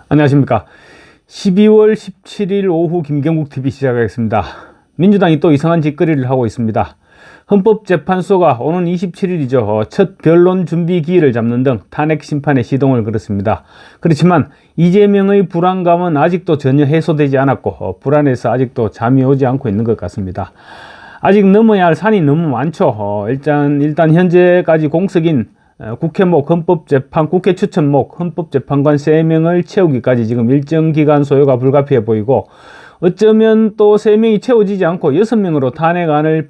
안녕하십니까. 12월 17일 오후 김경국TV 시작하겠습니다. 민주당이 또 이상한 짓거리를 하고 있습니다. 헌법재판소가 오는 27일이죠. 첫 변론 준비 기일을 잡는 등 탄핵 심판에 시동을 걸었습니다. 그렇지만 이재명의 불안감은 아직도 전혀 해소되지 않았고 불안해서 아직도 잠이 오지 않고 있는 것 같습니다. 아직 넘어야 할 산이 너무 많죠. 일단 현재까지 공석인 국회목, 헌법재판, 국회 추천목, 헌법재판관 3명을 채우기까지 지금 일정 기간 소요가 불가피해 보이고, 어쩌면 또 3명이 채워지지 않고 6명으로 탄핵안을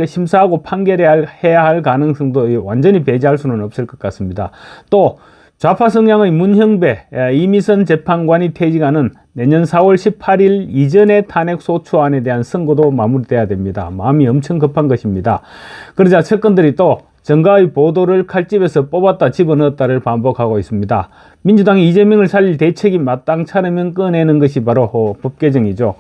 심사하고 판결해야 할 가능성도 완전히 배제할 수는 없을 것 같습니다. 또 좌파 성향의 문형배, 이미선 재판관이 퇴직하는 내년 4월 18일 이전의 탄핵 소추안에 대한 선고도 마무리돼야 됩니다. 마음이 엄청 급한 것입니다. 그러자 측근들이 또 정가의 보도를 칼집에서 뽑았다 집어넣었다를 반복하고 있습니다. 민주당이 이재명을 살릴 대책이 마땅찮으면 꺼내는 것이 바로 법 개정이죠.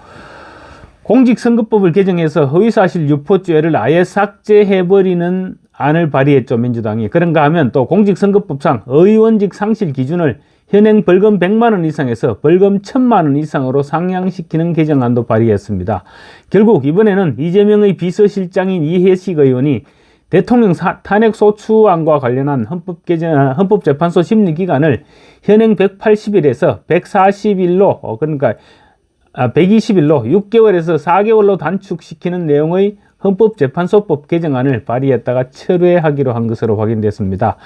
공직선거법을 개정해서 허위사실 유포죄를 아예 삭제해버리는 안을 발의했죠, 민주당이. 그런가 하면 또 공직선거법상 의원직 상실 기준을 현행 벌금 100만 원 이상에서 벌금 1000만 원 이상으로 상향시키는 개정안도 발의했습니다. 결국 이번에는 이재명의 비서실장인 이해식 의원이 대통령 탄핵 소추안과 관련한 헌법재판소 심리기간을 현행 180일에서 140일로 그러니까 120일로 6개월에서 4개월로 단축시키는 내용의 헌법재판소법 개정안을 발의했다가 철회하기로 한 것으로 확인됐습니다.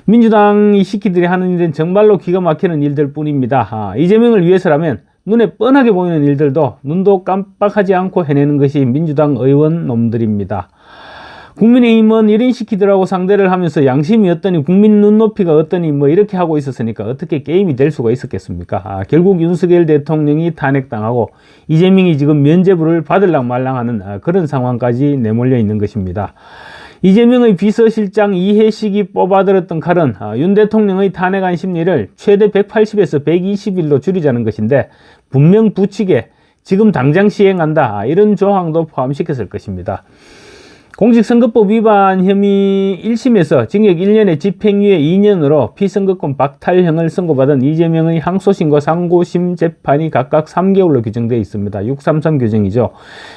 민주당이 시키들이 하는 일은 정말로 기가 막히는 일들 뿐입니다. 이재명을 위해서라면 눈에 뻔하게 보이는 일들도 눈도 깜빡하지 않고 해내는 것이 민주당 의원 놈들입니다. 국민의힘은 1인 시키더라고 상대를 하면서 양심이 어떠니 국민 눈높이가 어떠니 이렇게 하고 있었으니까 어떻게 게임이 될 수가 있었겠습니까? 결국 윤석열 대통령이 탄핵당하고 이재명이 지금 면죄부를 받을랑 말랑하는 그런 상황까지 내몰려 있는 것입니다. 이재명의 비서실장 이해식이 뽑아들었던 칼은 윤 대통령의 탄핵안 심리를 최대 180에서 120일로 줄이자는 것인데 분명 부칙에 지금 당장 시행한다 이런 조항도 포함시켰을 것입니다. 공직선거법 위반 혐의 1심에서 징역 1년에 집행유예 2년으로 피선거권 박탈형을 선고받은 이재명의 항소심과 상고심 재판이 각각 3개월로 규정되어 있습니다. 633 규정이죠.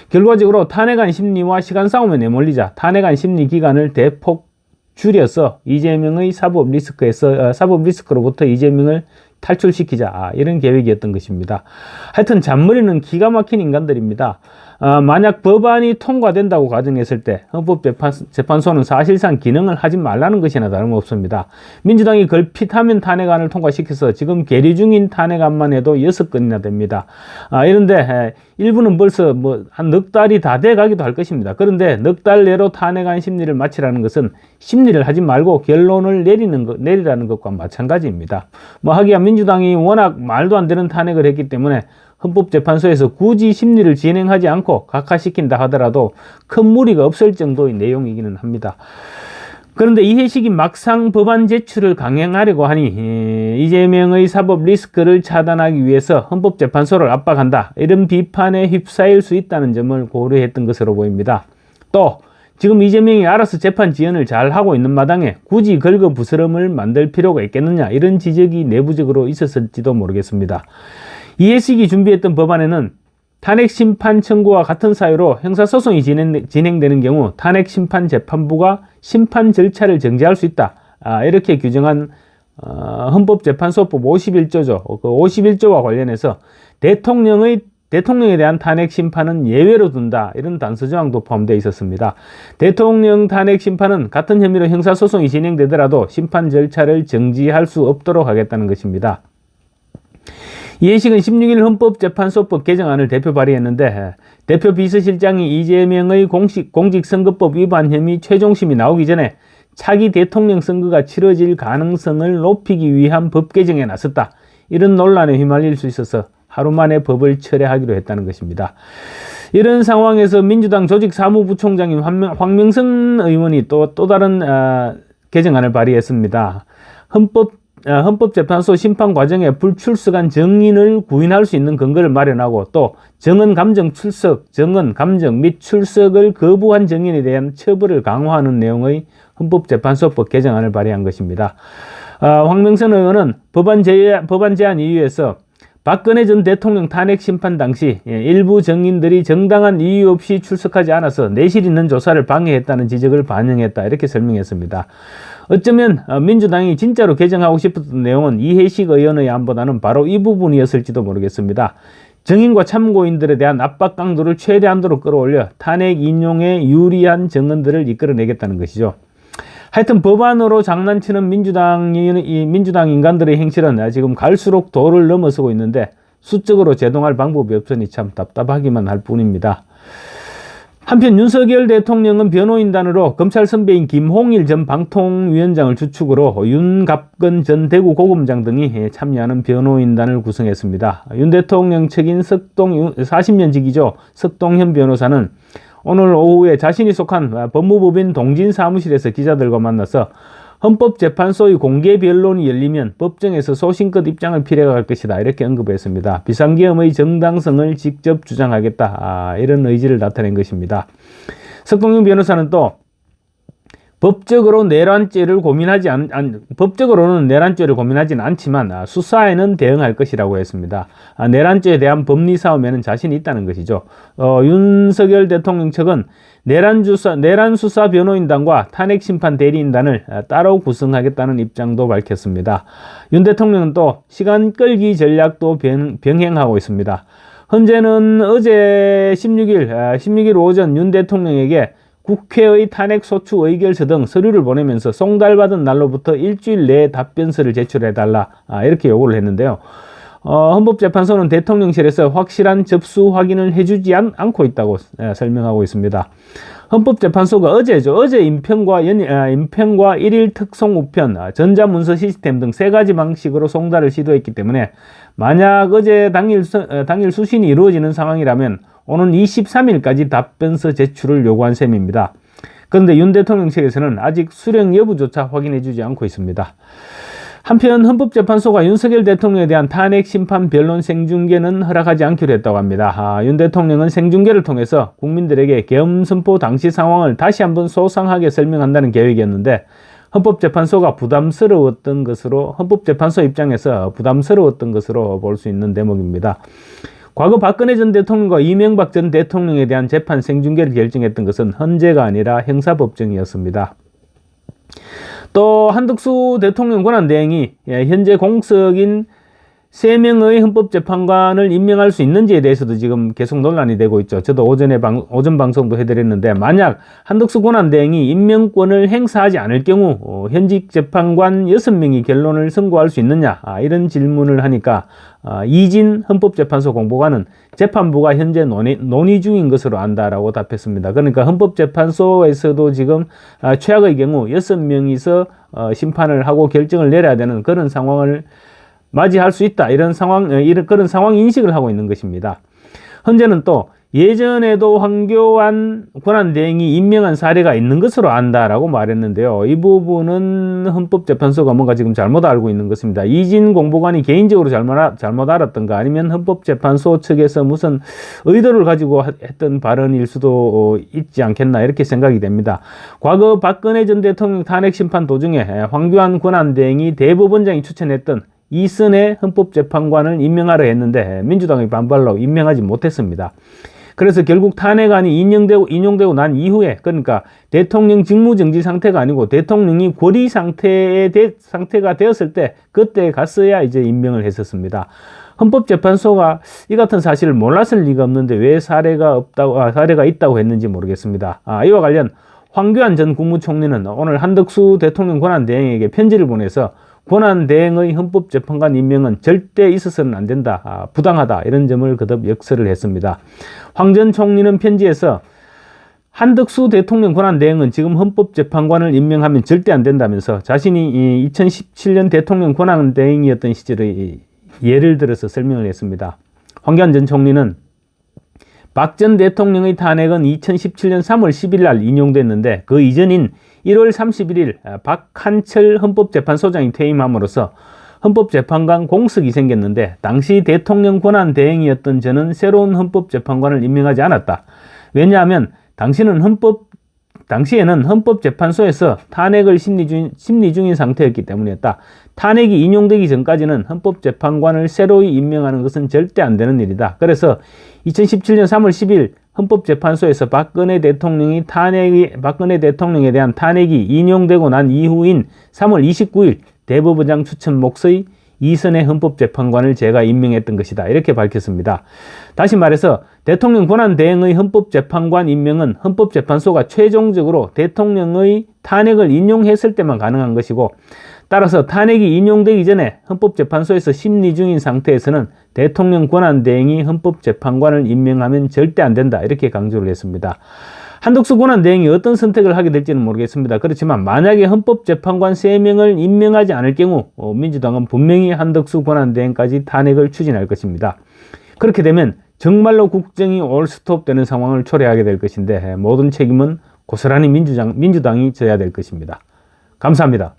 결과적으로 탄핵안 심리와 시간 싸움에 내몰리자 탄핵안 심리 기간을 대폭 줄여서 이재명의 사법 리스크로부터 이재명을 탈출시키자 이런 계획이었던 것입니다. 하여튼 잔머리는 기가 막힌 인간들입니다. 만약 법안이 통과된다고 가정했을 때 헌법재판소는 사실상 기능을 하지 말라는 것이나 다름없습니다. 민주당이 걸핏하면 탄핵안을 통과시켜서 지금 계류 중인 탄핵안만 해도 6건이나 됩니다. 이런데 일부는 벌써 한 넉 달이 다 돼가기도 할 것입니다. 그런데 넉 달 내로 탄핵안 심리를 마치라는 것은 심리를 하지 말고 결론을 내리라는 것과 마찬가지입니다. 하기야 민주당이 워낙 말도 안 되는 탄핵을 했기 때문에 헌법재판소에서 굳이 심리를 진행하지 않고 각하시킨다 하더라도 큰 무리가 없을 정도의 내용이기는 합니다. 그런데 이해식이 막상 법안 제출을 강행하려고 하니 이재명의 사법 리스크를 차단하기 위해서 헌법재판소를 압박한다 이런 비판에 휩싸일 수 있다는 점을 고려했던 것으로 보입니다. 또 지금 이재명이 알아서 재판 지연을 잘 하고 있는 마당에 굳이 긁어부스럼을 만들 필요가 있겠느냐 이런 지적이 내부적으로 있었을지도 모르겠습니다. 이해식이 준비했던 법안에는 탄핵심판 청구와 같은 사유로 형사소송이 진행되는 경우 탄핵심판재판부가 심판 절차를 정지할 수 있다. 이렇게 규정한 헌법재판소법 51조죠. 그 51조와 관련해서 대통령에 대한 탄핵심판은 예외로 둔다. 이런 단서조항도 포함되어 있었습니다. 대통령 탄핵심판은 같은 혐의로 형사소송이 진행되더라도 심판 절차를 정지할 수 없도록 하겠다는 것입니다. 이해식은 16일 헌법재판소법 개정안을 대표 발의했는데 대표 비서실장이 이재명의 공직선거법 위반 혐의 최종심이 나오기 전에 차기 대통령 선거가 치러질 가능성을 높이기 위한 법 개정에 나섰다. 이런 논란에 휘말릴 수 있어서 하루 만에 법을 철회하기로 했다는 것입니다. 이런 상황에서 민주당 조직사무부총장인 황명선 의원이 또 다른 개정안을 발의했습니다. 헌법재판소 심판 과정에 불출석한 증인을 구인할 수 있는 근거를 마련하고 또 정언, 감정, 및 출석을 거부한 증인에 대한 처벌을 강화하는 내용의 헌법재판소법 개정안을 발의한 것입니다. 황명선 의원은 법안 제안 이유에서 박근혜 전 대통령 탄핵 심판 당시 일부 정인들이 정당한 이유 없이 출석하지 않아서 내실 있는 조사를 방해했다는 지적을 반영했다, 이렇게 설명했습니다. 어쩌면 민주당이 진짜로 개정하고 싶었던 내용은 이해식 의원의 안보다는 바로 이 부분이었을지도 모르겠습니다. 정인과 참고인들에 대한 압박 강도를 최대한도로 끌어올려 탄핵 인용에 유리한 정언들을 이끌어내겠다는 것이죠. 하여튼 법안으로 장난치는 민주당 인간들의 행실은 지금 갈수록 도를 넘어서고 있는데 수적으로 제동할 방법이 없으니 참 답답하기만 할 뿐입니다. 한편 윤석열 대통령은 변호인단으로 검찰 선배인 김홍일 전 방통위원장을 주축으로 윤갑근 전 대구고검장 등이 참여하는 변호인단을 구성했습니다. 윤 대통령 측인 40년직이죠. 석동현 변호사는 오늘 오후에 자신이 속한 법무법인 동진사무실에서 기자들과 만나서 헌법재판소의 공개 변론이 열리면 법정에서 소신껏 입장을 필요할 것이다, 이렇게 언급했습니다. 비상계엄의 정당성을 직접 주장하겠다, 이런 의지를 나타낸 것입니다. 석동영 변호사는 또 법적으로는 내란죄를 고민하지는 않지만 수사에는 대응할 것이라고 했습니다. 내란죄에 대한 법리 싸움에는 자신이 있다는 것이죠. 윤석열 대통령 측은 내란수사 변호인단과 탄핵심판 대리인단을 따로 구성하겠다는 입장도 밝혔습니다. 윤 대통령은 또 시간 끌기 전략도 병행하고 있습니다. 현재는 어제 16일 오전 윤 대통령에게 국회의 탄핵소추 의결서 등 서류를 보내면서 송달받은 날로부터 일주일 내에 답변서를 제출해달라, 이렇게 요구를 했는데요. 헌법재판소는 대통령실에서 확실한 접수 확인을 해주지 않고 있다고 설명하고 있습니다. 헌법재판소가 어제 인편과 일일 특송 우편, 전자문서 시스템 등 3가지 방식으로 송달을 시도했기 때문에 만약 어제 당일 수신이 이루어지는 상황이라면 오는 23일까지 답변서 제출을 요구한 셈입니다. 그런데 윤 대통령 측에서는 아직 수령 여부조차 확인해주지 않고 있습니다. 한편 헌법재판소가 윤석열 대통령에 대한 탄핵 심판 변론 생중계는 허락하지 않기로 했다고 합니다. 윤 대통령은 생중계를 통해서 국민들에게 계엄 선포 당시 상황을 다시 한번 소상하게 설명한다는 계획이었는데 헌법재판소 입장에서 부담스러웠던 것으로 볼 수 있는 대목입니다. 과거 박근혜 전 대통령과 이명박 전 대통령에 대한 재판 생중계를 결정했던 것은 헌재가 아니라 형사법정이었습니다. 또 한덕수 대통령 권한대행이 현재 공석인 3명의 헌법재판관을 임명할 수 있는지에 대해서도 지금 계속 논란이 되고 있죠. 저도 오전 방송도 해드렸는데, 만약 한덕수 권한대행이 임명권을 행사하지 않을 경우 현직 재판관 6명이 결론을 선고할 수 있느냐, 이런 질문을 하니까 이진 헌법재판소 공보관은 재판부가 현재 논의 중인 것으로 안다라고 답했습니다. 그러니까 헌법재판소에서도 지금 최악의 경우 6명이서 심판을 하고 결정을 내려야 되는 그런 상황을 맞이할 수 있다, 그런 상황 인식을 하고 있는 것입니다. 현재는 또 예전에도 황교안 권한대행이 임명한 사례가 있는 것으로 안다라고 말했는데요. 이 부분은 헌법재판소가 뭔가 지금 잘못 알고 있는 것입니다. 이진 공보관이 개인적으로 잘못 알았던가, 아니면 헌법재판소 측에서 무슨 의도를 가지고 했던 발언일 수도 있지 않겠나, 이렇게 생각이 됩니다. 과거 박근혜 전 대통령 탄핵심판 도중에 황교안 권한대행이 대법원장이 추천했던 이선의 헌법재판관을 임명하려 했는데 민주당의 반발로 임명하지 못했습니다. 그래서 결국 탄핵안이 인용되고 난 이후에, 그러니까 대통령 직무정지 상태가 아니고 대통령이 고리 상태가 되었을 때 그때 갔어야 이제 임명을 했었습니다. 헌법재판소가 이 같은 사실을 몰랐을 리가 없는데 왜 사례가 있다고 했는지 모르겠습니다. 이와 관련 황교안 전 국무총리는 오늘 한덕수 대통령 권한대행에게 편지를 보내서 권한대행의 헌법재판관 임명은 절대 있어서는 안 된다, 부당하다, 이런 점을 거듭 역설을 했습니다. 황 전 총리는 편지에서 한덕수 대통령 권한대행은 지금 헌법재판관을 임명하면 절대 안 된다면서 자신이 2017년 대통령 권한대행이었던 시절의 예를 들어서 설명을 했습니다. 황교안 전 총리는 박 전 대통령의 탄핵은 2017년 3월 10일 날 인용됐는데 그 이전인 1월 31일 박한철 헌법재판소장이 퇴임함으로써 헌법재판관 공석이 생겼는데 당시 대통령 권한대행이었던 저는 새로운 헌법재판관을 임명하지 않았다. 왜냐하면 당신은 당시에는 헌법재판소에서 탄핵을 심리 중인 상태였기 때문이었다. 탄핵이 인용되기 전까지는 헌법재판관을 새로이 임명하는 것은 절대 안 되는 일이다. 그래서 2017년 3월 10일 헌법재판소에서 박근혜 대통령에 대한 탄핵이 인용되고 난 이후인 3월 29일 대법원장 추천 몫의 이선의 헌법재판관을 제가 임명했던 것이다. 이렇게 밝혔습니다. 다시 말해서 대통령 권한대행의 헌법재판관 임명은 헌법재판소가 최종적으로 대통령의 탄핵을 인용했을 때만 가능한 것이고, 따라서 탄핵이 인용되기 전에 헌법재판소에서 심리 중인 상태에서는 대통령 권한대행이 헌법재판관을 임명하면 절대 안 된다. 이렇게 강조를 했습니다. 한덕수 권한대행이 어떤 선택을 하게 될지는 모르겠습니다. 그렇지만 만약에 헌법재판관 3명을 임명하지 않을 경우 민주당은 분명히 한덕수 권한대행까지 탄핵을 추진할 것입니다. 그렇게 되면 정말로 국정이 올스톱 되는 상황을 초래하게 될 것인데 모든 책임은 고스란히 민주당이 져야 될 것입니다. 감사합니다.